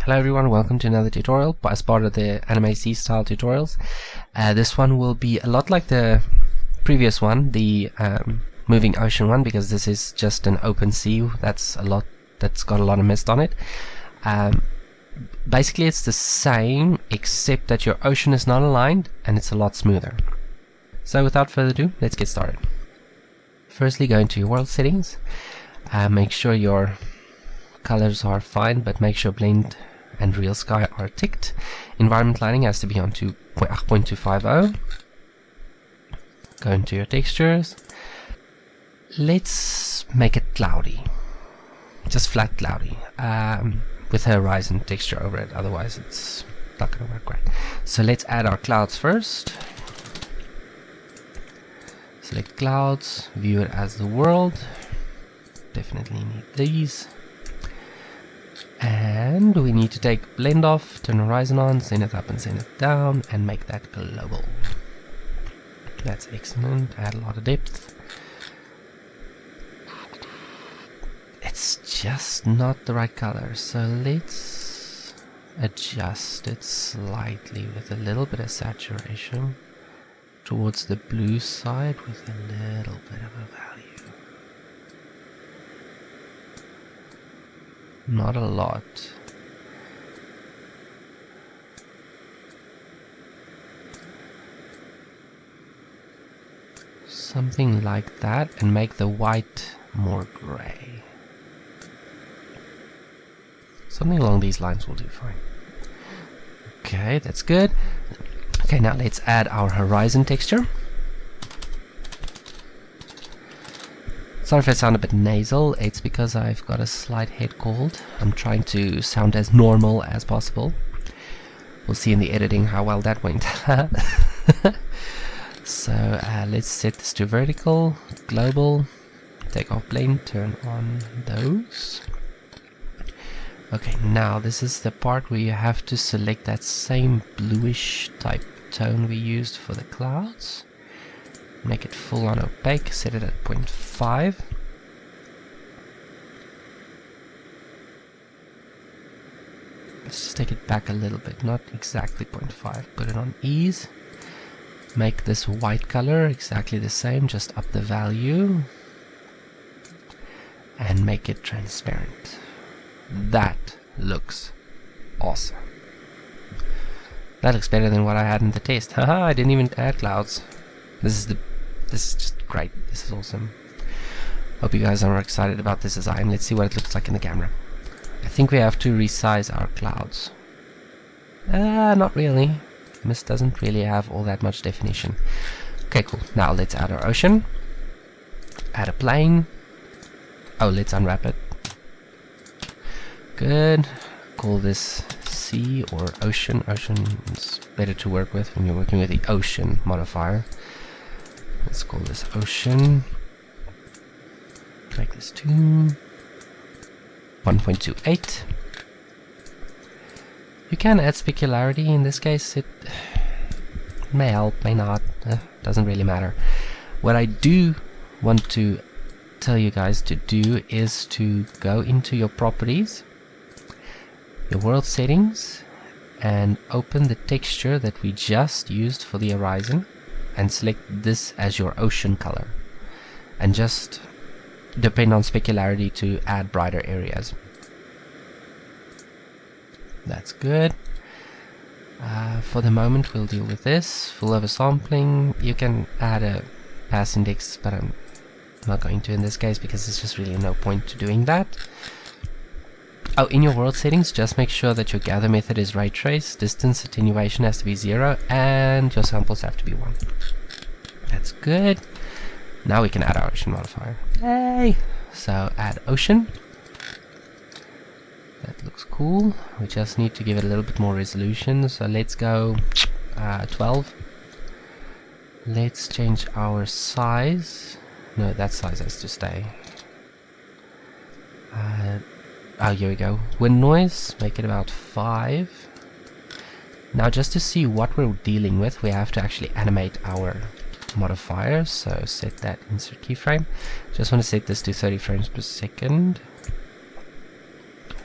Hello everyone, welcome to another tutorial as part of the Animate the Mist style tutorials. This one will be a lot like the previous one, the moving ocean one, because this is just an open sea that's got a lot of mist on it. Basically it's the same, except that your ocean is not aligned and it's a lot smoother. So without further ado, let's get started. Firstly, go into your world settings, make sure your colors are fine, but make sure blend and real sky are ticked. Environment lighting has to be on 0.250. Go into your textures. Let's make it cloudy, just flat cloudy, with a horizon texture over it, otherwise it's not going to work right. So let's add our clouds first. Select clouds, view it as the world. Definitely need these. And we need to take blend off, turn horizon on, send it up and send it down, and make that global. That's excellent. Add a lot of depth. It's just not the right color, so let's adjust it slightly with a little bit of saturation towards the blue side with a little bit of a value. Not a lot. Something like that, and make the white more gray. Something along these lines will do fine. Okay, that's good. Okay, now let's add our horizon texture. Sorry if I sound a bit nasal, it's because I've got a slight head cold. I'm trying to sound as normal as possible. We'll see in the editing how well that went. So let's set this to vertical, global, take off blend, turn on those. Okay, now this is the part where you have to select that same bluish type tone we used for the clouds. Make it full on opaque, set it at 0.5. Let's just take it back a little bit, not exactly 0.5. Put it on ease. Make this white color exactly the same, just up the value. And make it transparent. That looks awesome. That looks better than what I had in the test. Haha, I didn't even add clouds. This is just great. This is awesome. Hope you guys are excited about this as I am. Let's see what it looks like in the camera. I think we have to resize our clouds. Not really. Mist doesn't really have all that much definition. Okay, cool. Now let's add our ocean. Add a plane. Oh, let's unwrap it. Good. Call this sea or ocean. Ocean is better to work with when you're working with the ocean modifier. Let's call this ocean. Make this 1.28. You can add specularity. In this case, it may help, may not. Doesn't really matter. What I do want to tell you guys to do is to go into your properties, your world settings, and open the texture that we just used for the horizon. And select this as your ocean color, and just depend on specularity to add brighter areas. That's good. For the moment we'll deal with this full oversampling. You can add a pass index, but I'm not going to in this case because there's just really no point to doing that. Oh, in your world settings, just make sure that your gather method is ray trace, distance attenuation has to be 0, and your samples have to be 1. That's good. Now we can add our ocean modifier. Yay! So add ocean. That looks cool. We just need to give it a little bit more resolution. So let's go 12. Let's change our size. No, that size has to stay. Oh, here we go. Wind noise, make it about 5. Now just to see what we're dealing with, we have to actually animate our modifier. So set that insert keyframe. Just want to set this to 30 frames per second.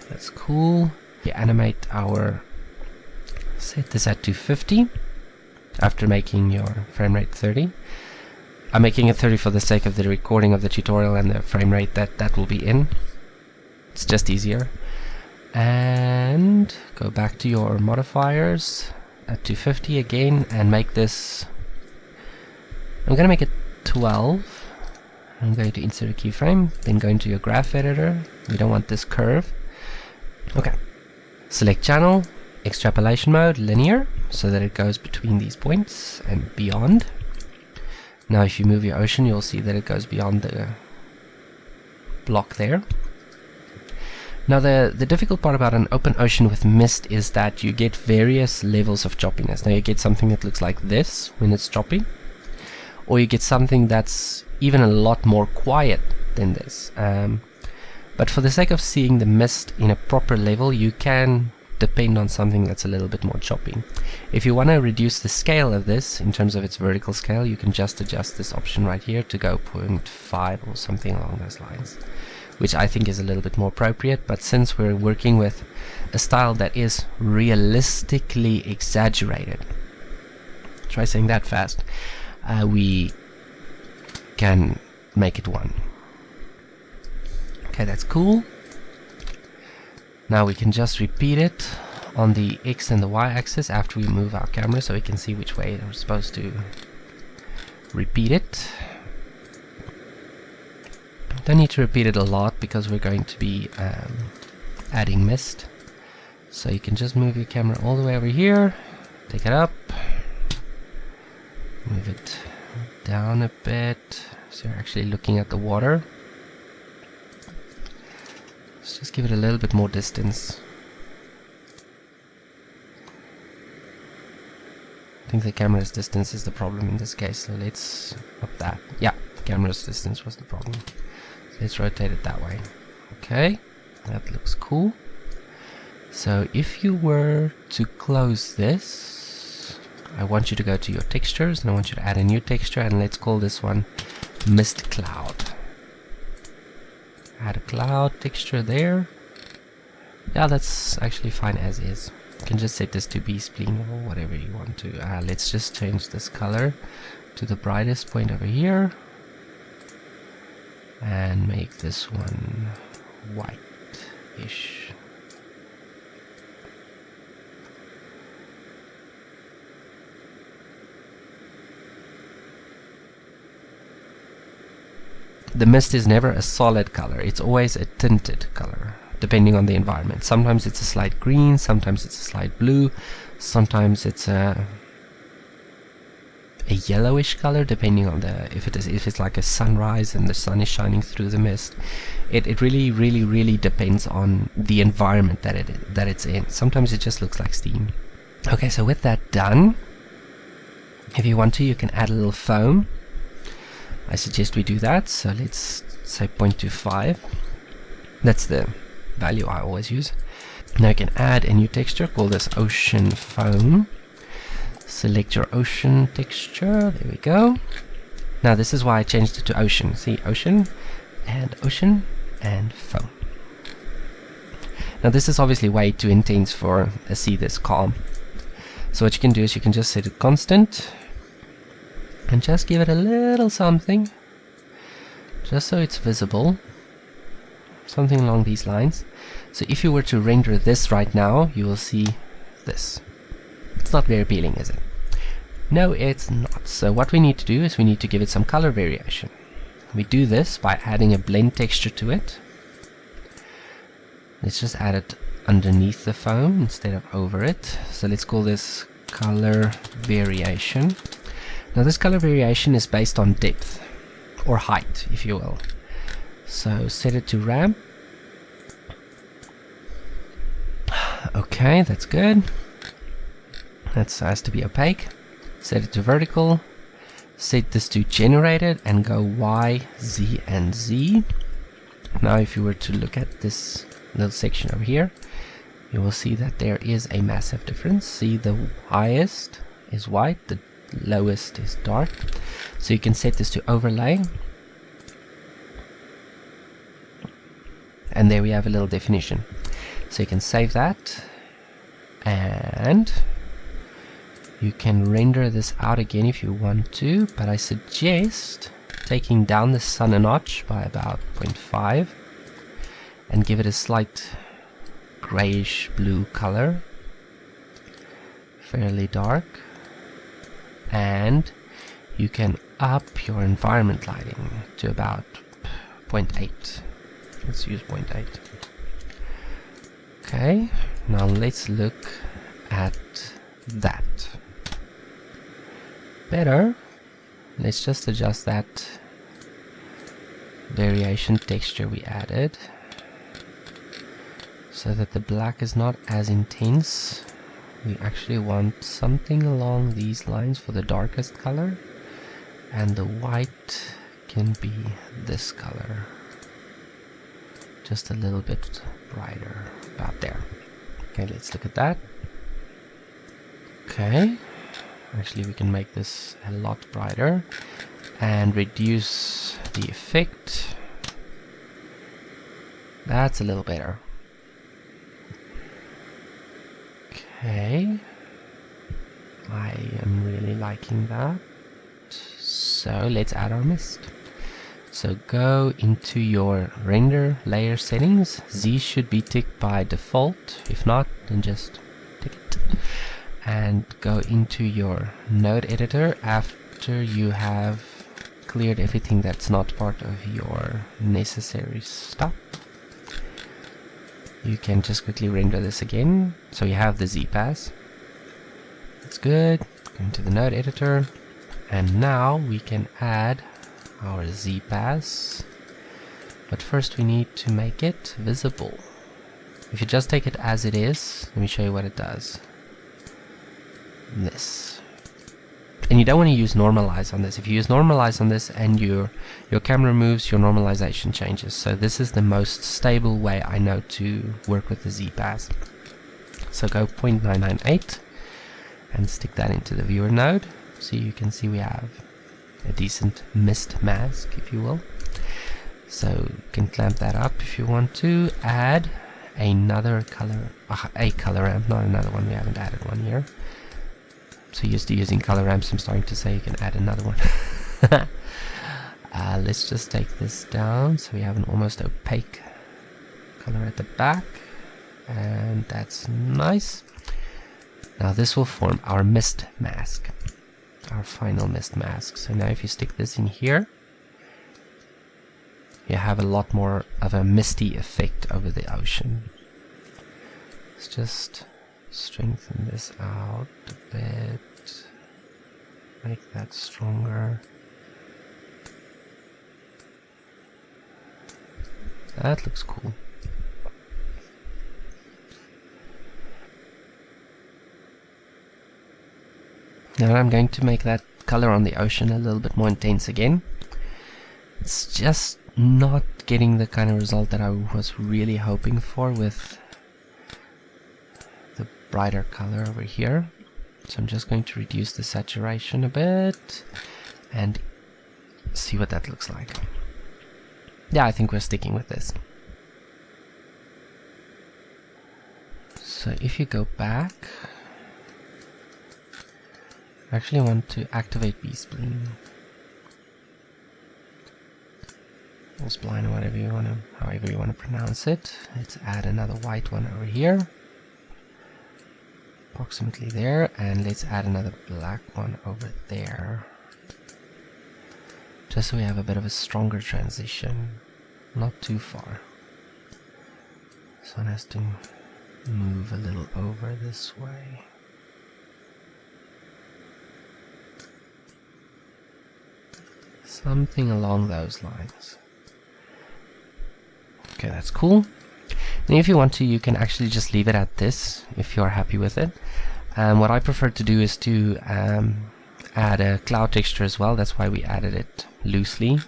That's cool. We animate our, set this at 250 after making your frame rate 30. I'm making it 30 for the sake of the recording of the tutorial and the frame rate that will be in. It's just easier. And go back to your modifiers at 250 again and make this, I'm going to make it 12. I'm going to insert a keyframe, then go into your graph editor. We don't want this curve. Okay. Select channel, extrapolation mode, linear, so that it goes between these points and beyond. Now if you move your ocean, you'll see that it goes beyond the block there. Now the difficult part about an open ocean with mist is that you get various levels of choppiness. Now you get something that looks like this when it's choppy, or you get something that's even a lot more quiet than this. But for the sake of seeing the mist in a proper level, you can depend on something that's a little bit more choppy. If you want to reduce the scale of this in terms of its vertical scale, you can just adjust this option right here to go 0.5 or something along those lines, which I think is a little bit more appropriate. But since we're working with a style that is realistically exaggerated, try saying that fast, we can make it 1. Okay, that's cool. Now we can just repeat it on the X and the Y axis after we move our camera, so we can see which way we're supposed to repeat it. Don't need to repeat it a lot because we're going to be adding mist. So you can just move your camera all the way over here, take it up, move it down a bit so you're actually looking at the water. Let's just give it a little bit more distance. I think the camera's distance is the problem in this case, so let's up that. Yeah, the camera's distance was the problem. So let's rotate it that way. Okay, that looks cool. So if you were to close this, I want you to go to your textures and I want you to add a new texture, and let's call this one Mist Cloud. Add a cloud texture there. Yeah, that's actually fine as is. You can just set this to B-spleen or whatever you want to. Let's just change this color to the brightest point over here and make this one white-ish. The mist is never a solid color, it's always a tinted color, depending on the environment. Sometimes it's a slight green, sometimes it's a slight blue, sometimes it's a yellowish color, depending on if it's like a sunrise and the sun is shining through the mist. It really depends on the environment that it's in. Sometimes it just looks like steam. Okay, so with that done, if you want to, you can add a little foam. I suggest we do that, so let's say 0.25. That's the value I always use. Now you can add a new texture, call this Ocean Foam. Select your ocean texture, there we go. Now this is why I changed it to ocean. See, ocean and foam. Now this is obviously way too intense for a sea this calm. So what you can do is you can just set it constant and just give it a little something, just so it's visible, something along these lines. So if you were to render this right now, you will see this. It's not very appealing, is it? No, it's not. So what we need to do is we need to give it some color variation. We do this by adding a blend texture to it. Let's just add it underneath the foam instead of over it. So let's call this color variation. Now this color variation is based on depth, or height, if you will. So set it to ramp. Okay, that's good. That has to be opaque. Set it to vertical. Set this to generated and go Y, Z, and Z. Now if you were to look at this little section over here, you will see that there is a massive difference. See, the highest is white, the lowest is dark. So you can set this to overlay, and there we have a little definition. So you can save that, and you can render this out again if you want to, but I suggest taking down the sun a notch by about 0.5 and give it a slight grayish blue color, fairly dark, and you can up your environment lighting to about 0.8. Let's use 0.8. Okay, now let's look at that. Better. Let's just adjust that variation texture we added so that the black is not as intense. We actually want something along these lines for the darkest color, and the white can be this color, just a little bit brighter, about there. Okay, let's look at that. Okay, actually we can make this a lot brighter and reduce the effect. That's a little better. Okay, I am really liking that. So let's add our mist. So go into your render layer settings. These should be ticked by default. If not, then just tick it. And go into your node editor after you have cleared everything that's not part of your necessary stuff. You can just quickly render this again. So you have the Z-Pass. That's good. Go into the node editor. And now we can add our Z-Pass. But first we need to make it visible. If you just take it as it is, let me show you what it does. This. And you don't want to use normalize on this. If you use normalize on this and your camera moves, your normalization changes. So this is the most stable way I know to work with the Z-Pass. So go 0.998 and stick that into the viewer node. So you can see we have a decent mist mask, if you will. So you can clamp that up if you want to. Add another color, a color ramp, not another one. We haven't added one here. So used to using color ramps, I'm starting to say you can add another one. Let's just take this down so we have an almost opaque color at the back, and that's nice. Now this will form our mist mask, our final mist mask. So now if you stick this in here, you have a lot more of a misty effect over the ocean. Let's just strengthen this out a bit, make that stronger. That looks cool. Now I'm going to make that color on the ocean a little bit more intense again. It's just not getting the kind of result that I was really hoping for with the brighter color over here. So I'm just going to reduce the saturation a bit and see what that looks like. Yeah, I think we're sticking with this. So if you go back, I actually want to activate B-spleen. Or spline, or whatever you want to, however you want to pronounce it. Let's add another white one over here, approximately there, and let's add another black one over there, just so we have a bit of a stronger transition, not too far. This one has to move a little over this way. Something along those lines. Okay, that's cool. And if you want to, you can actually just leave it at this if you're happy with it. What I prefer to do is to add a cloud texture as well. That's why we added it loosely.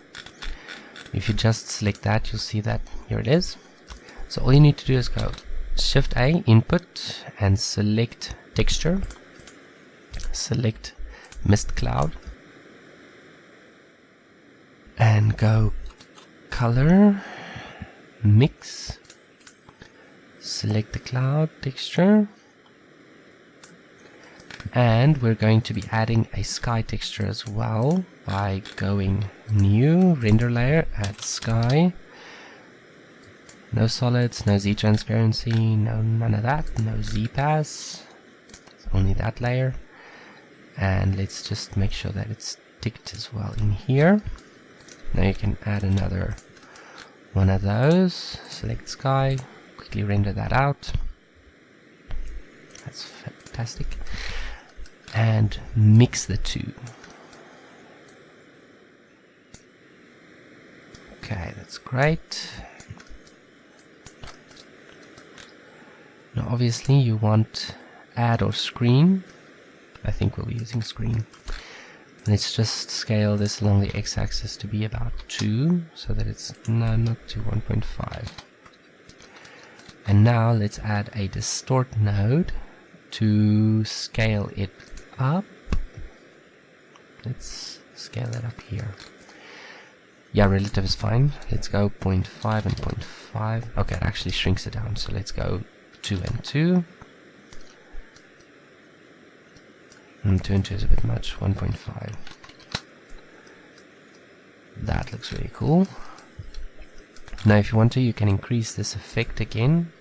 If you just select that, you'll see that here it is. So all you need to do is go Shift A, Input, and select Texture. Select Mist Cloud. And go Color, Mix, select the cloud texture, and we're going to be adding a sky texture as well by going new, render layer, add sky. No solids, no Z transparency, none of that, no Z pass, only that layer. And let's just make sure that it's ticked as well in here. Now you can add another one of those, select sky, quickly render that out. That's fantastic. And mix the two. Okay, that's great. Now obviously you want add or screen. I think we'll be using screen. Let's just scale this along the x-axis to be about 2, so that it's not to 1.5. And now let's add a distort node to scale it up. Let's scale it up here. Yeah, relative is fine. Let's go 0.5 and 0.5. Okay, it actually shrinks it down, so let's go 2 and 2. And 2 and 2 is a bit much, 1.5. That looks really cool. Now if you want to, you can increase this effect again.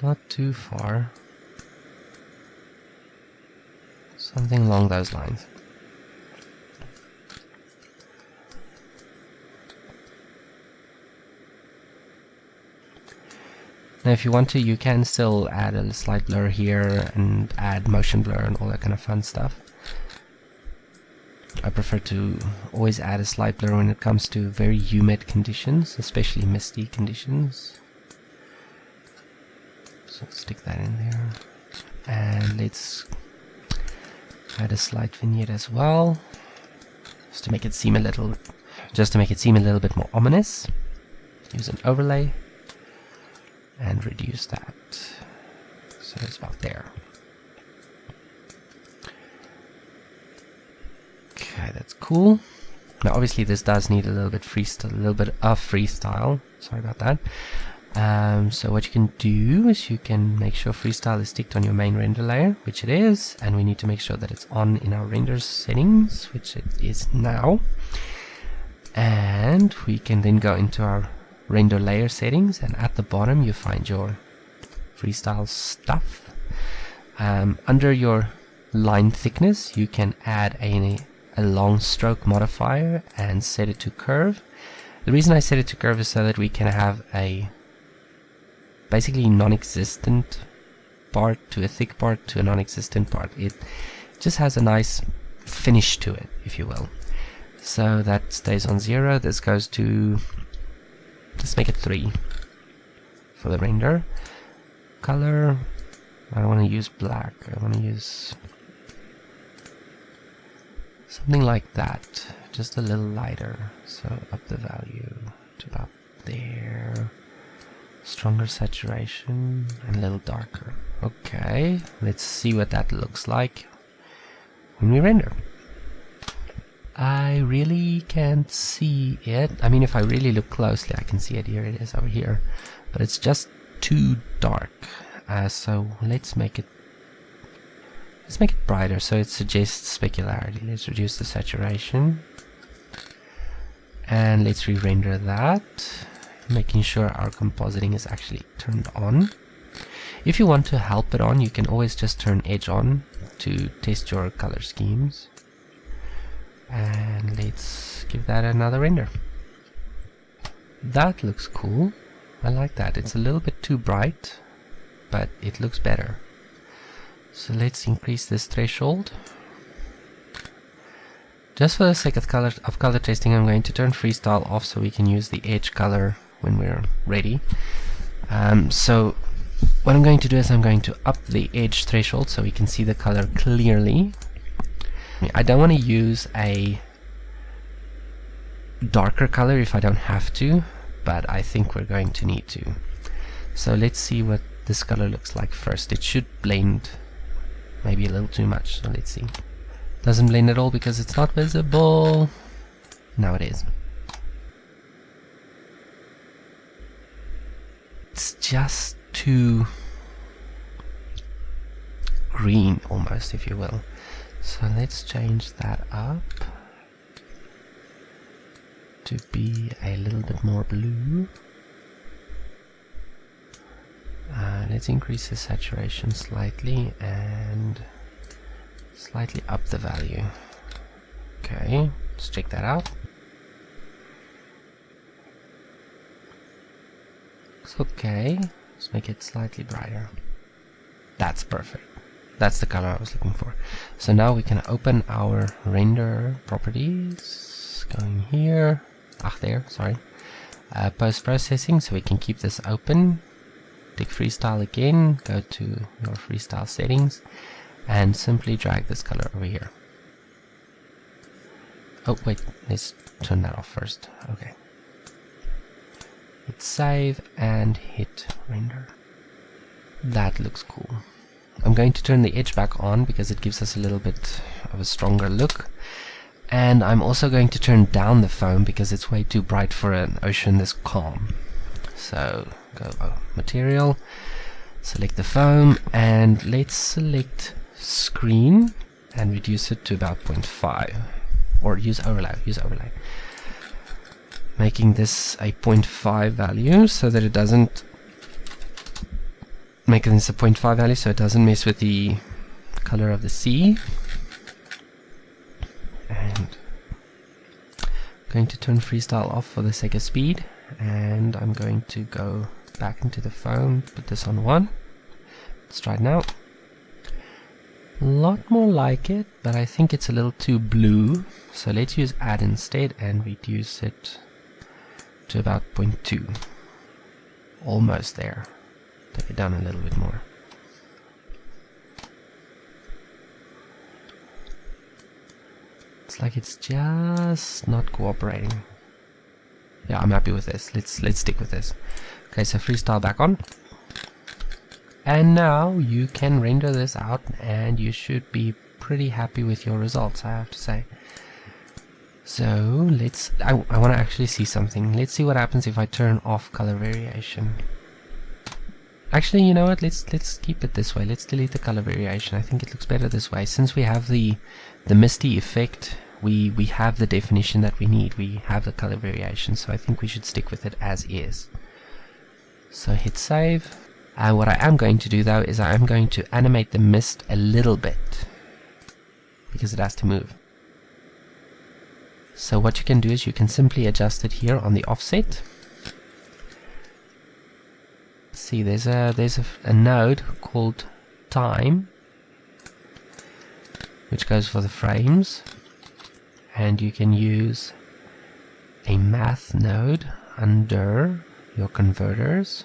Not too far. Something along those lines. Now if you want to, you can still add a slight blur here and add motion blur and all that kind of fun stuff. I prefer to always add a slight blur when it comes to very humid conditions, especially misty conditions. So stick that in there. And let's add a slight vignette as well, just to make it seem a little bit more ominous. Use an overlay and reduce that, so it's about there. Okay, that's cool. Now obviously this does need a little bit of freestyle. Sorry about that. So what you can do is you can make sure freestyle is ticked on your main render layer, which it is, and we need to make sure that it's on in our render settings, which it is now. And we can then go into our render layer settings, and at the bottom you find your freestyle stuff. Under your line thickness you can add a long stroke modifier and set it to curve. The reason I set it to curve is so that we can have a basically non-existent part to a thick part to a non-existent part. It just has a nice finish to it, if you will. So that stays on 0. This goes to, let's make it 3 for the render. Color, I don't want to use black, I want to use something like that, just a little lighter. So up the value to about there. Stronger saturation and a little darker. Okay, let's see what that looks like when we render. I really can't see it. I mean, if I really look closely, I can see it. Here it is over here, but it's just too dark. So let's make it brighter so it suggests specularity. Let's reduce the saturation and let's re-render that, making sure our compositing is actually turned on. If you want to help it on, you can always just turn edge on to test your color schemes. And let's give that another render. That looks cool. I like that. It's a little bit too bright, but it looks better. So let's increase this threshold. Just for the sake of color testing, I'm going to turn freestyle off so we can use the edge color when we're ready. So what I'm going to do is I'm going to up the edge threshold so we can see the color clearly. I don't want to use a darker color if I don't have to, but I think we're going to need to. So let's see what this color looks like first. It should blend maybe a little too much, so let's see. Doesn't blend at all because it's not visible. Now it is. It's just too green almost, if you will. So let's change that up to be a little bit more blue. Let's increase the saturation slightly and slightly up the value. Okay, let's check that out. Looks okay. Let's make it slightly brighter. That's perfect. That's the color I was looking for. So now we can open our render properties. Going here. There, sorry. Post-processing, so we can keep this open. Take freestyle again, go to your freestyle settings, and simply drag this color over here. Oh wait, let's turn that off first. Okay. Hit save and hit render. That looks cool. I'm going to turn the edge back on because it gives us a little bit of a stronger look. And I'm also going to turn down the foam because it's way too bright for an ocean this calm. So go material, select the foam, and let's select screen and reduce it to about 0.5, or use overlay, making this a 0.5 value so that it doesn't making this a 0.5 value so it doesn't mess with the color of the sea. And I'm going to turn freestyle off for the sake of speed, and I'm going to go back into the foam, put this on 1. Let's try it now. A lot more like it, but I think it's a little too blue, so let's use add instead and reduce it to about 0.2. Almost there. Take it down a little bit more. It's like it's just not cooperating. Yeah, I'm happy with this. Let's stick with this. Okay, so freestyle back on. And now you can render this out and you should be pretty happy with your results, I have to say. So I want to actually see something. Let's see what happens if I turn off color variation. Actually, you know what? Let's keep it this way. Let's delete the color variation. I think it looks better this way. Since we have the Misty effect, we have the definition that we need. We have the color variation, so I think we should stick with it as is. So hit save. And what I am going to do though is I am going to animate the mist a little bit because it has to move. So what you can do is you can simply adjust it here on the offset. See, there's a node called time, which goes for the frames, and you can use a math node under your converters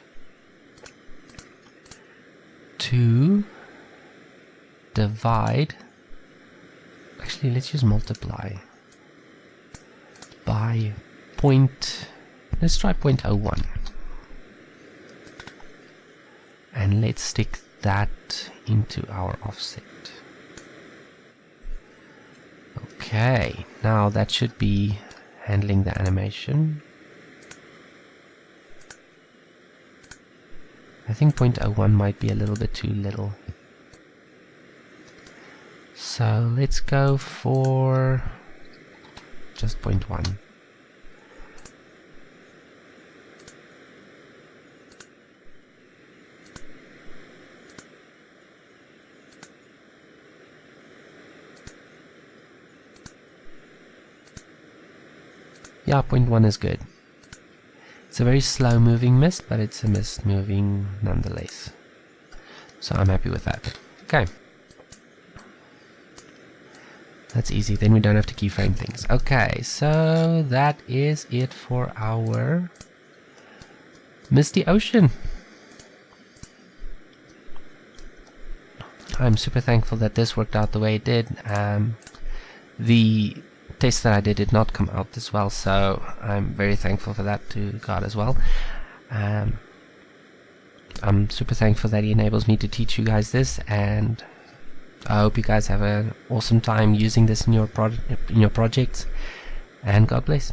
to divide. Actually, let's use multiply by let's try 0.01. And let's stick that into our offset. Okay, now that should be handling the animation. I think 0.01 might be a little bit too little. So let's go for just 0.1. Yeah, 0.1 is good. It's a very slow moving mist, but it's a mist moving nonetheless. So I'm happy with that. Okay. That's easy, then we don't have to keyframe things. Okay, so that is it for our Misty Ocean. I'm super thankful that this worked out the way it did. The test that I did not come out this well, so I'm very thankful for that to God as well. I'm super thankful that he enables me to teach you guys this, and I hope you guys have an awesome time using this in your projects, and God bless.